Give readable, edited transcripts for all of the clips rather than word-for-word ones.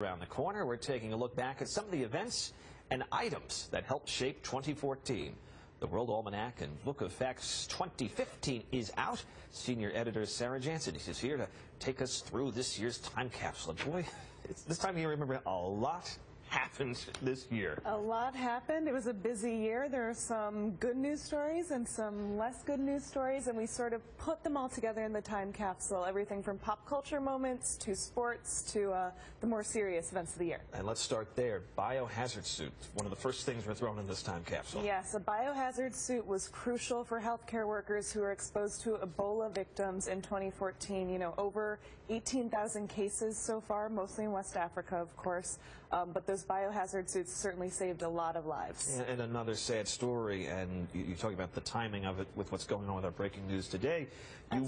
Around the corner, we're taking a look back at some of the events and items that helped shape 2014. The World Almanac and Book of Facts 2015 is out. Senior editor Sarah Jansen is here to take us through this year's time capsule. Boy, it's this time of year, remember, a lot happened this year. A lot happened. It was a busy year. There are some good news stories and some less good news stories, and we sort of put them all together in the time capsule. Everything from pop culture moments to sports to the more serious events of the year. And let's start there. Biohazard suit, one of the first things we're throwing in this time capsule. Yes, a biohazard suit was crucial for healthcare workers who were exposed to Ebola victims in 2014. You know, over 18,000 cases so far, mostly in West Africa, of course. But those biohazard suits certainly saved a lot of lives. And another sad story, and you talk about the timing of it with what's going on with our breaking news today.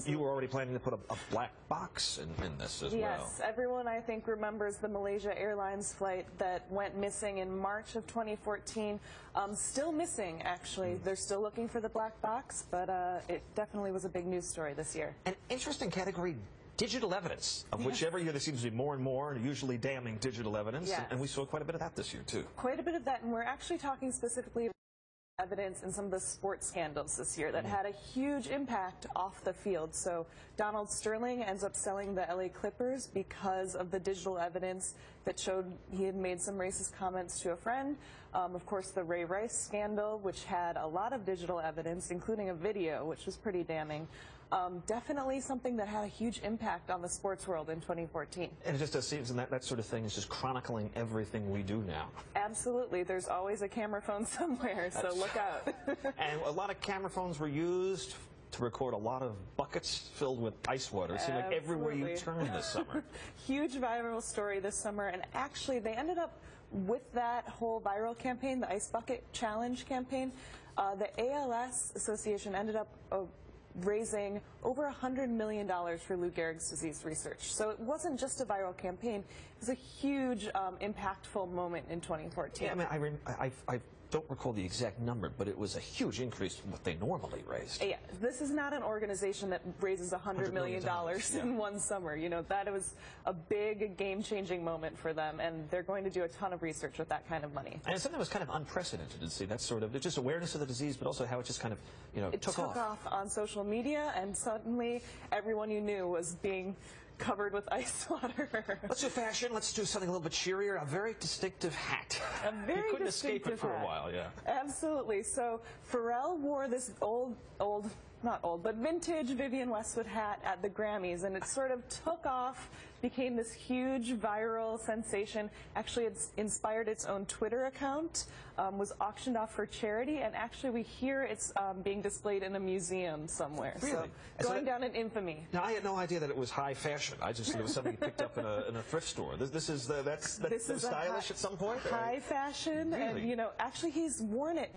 You were already planning to put a black box in this as well. Yes, everyone I think remembers the Malaysia Airlines flight that went missing in March of 2014. Still missing, actually. They're still looking for the black box, but it definitely was a big news story this year. An interesting category. Digital evidence, of which every year there seems to be more and more, usually damning digital evidence, yes. And we saw quite a bit of that this year, too. Quite a bit of that, and we're actually talking specifically about evidence in some of the sports scandals this year that had a huge impact off the field. So Donald Sterling ends up selling the LA Clippers because of the digital evidence that showed he had made some racist comments to a friend. Of course, the Ray Rice scandal, which had a lot of digital evidence, including a video, which was pretty damning. Definitely something that had a huge impact on the sports world in 2014. And it just does seem that sort of thing is just chronicling everything we do now. Absolutely. There's always a camera phone somewhere, so look out. And a lot of camera phones were used to record a lot of buckets filled with ice water. It seemed like everywhere you turn this summer. Huge viral story this summer, and actually they ended up with that whole viral campaign, the Ice Bucket Challenge campaign, the ALS Association ended up raising over $100 million for Lou Gehrig's disease research. So it wasn't just a viral campaign, it was a huge, impactful moment in 2014. Yeah, I mean, I don't recall the exact number, but it was a huge increase from what they normally raised. Yeah, this is not an organization that raises $100 million in one summer. You know, that was a big game-changing moment for them, and they're going to do a ton of research with that kind of money. And it's something that was kind of unprecedented to see. That sort of just awareness of the disease, but also how it just kind of, you know, took off on social media, and suddenly everyone you knew was being covered with ice water. Let's do fashion. Let's do something a little bit cheerier. A very distinctive hat. A very you couldn't distinctive escape it for hat. a while, yeah. Absolutely. So Pharrell wore this not old, but vintage Vivienne Westwood hat at the Grammys, and it sort of took off, became this huge viral sensation. Actually, it's inspired its own Twitter account, was auctioned off for charity, and actually we hear it's being displayed in a museum somewhere. Really? So going down in infamy. Now, I had no idea that it was high fashion. I just thought it was something you picked up in a thrift store. This is stylish at some point? High fashion, really? And you know, actually he's worn it.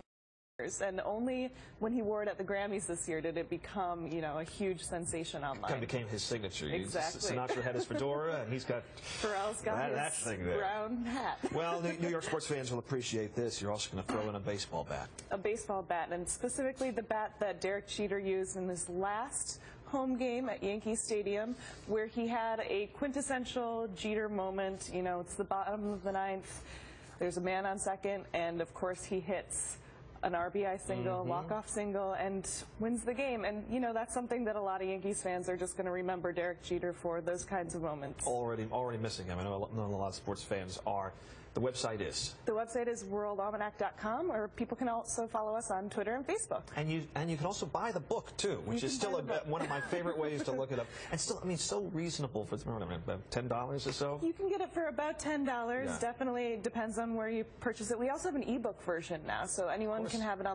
And only when he wore it at the Grammys this year did it become, you know, a huge sensation online. Kind of became his signature. Exactly. Sinatra had his fedora, and he's got Pharrell's got that his thing there. brown hat. Well, New York sports fans will appreciate this. You're also going to throw in a baseball bat. A baseball bat, and specifically the bat that Derek Jeter used in his last home game at Yankee Stadium, where he had a quintessential Jeter moment. You know, it's the bottom of the ninth. There's a man on second, and of course he hits an RBI single, walk-off single, and wins the game. And, you know, that's something that a lot of Yankees fans are just going to remember Derek Jeter for, those kinds of moments. Already missing him. I know a lot of sports fans are. The website is? The website is worldalmanac.com, or people can also follow us on Twitter and Facebook. And you can also buy the book, too, which is still one of my favorite ways to look it up. And still, I mean, so reasonable for about $10 or so? You can get it for about $10. Yeah. Definitely depends on where you purchase it. We also have an ebook version now, so anyone can have it on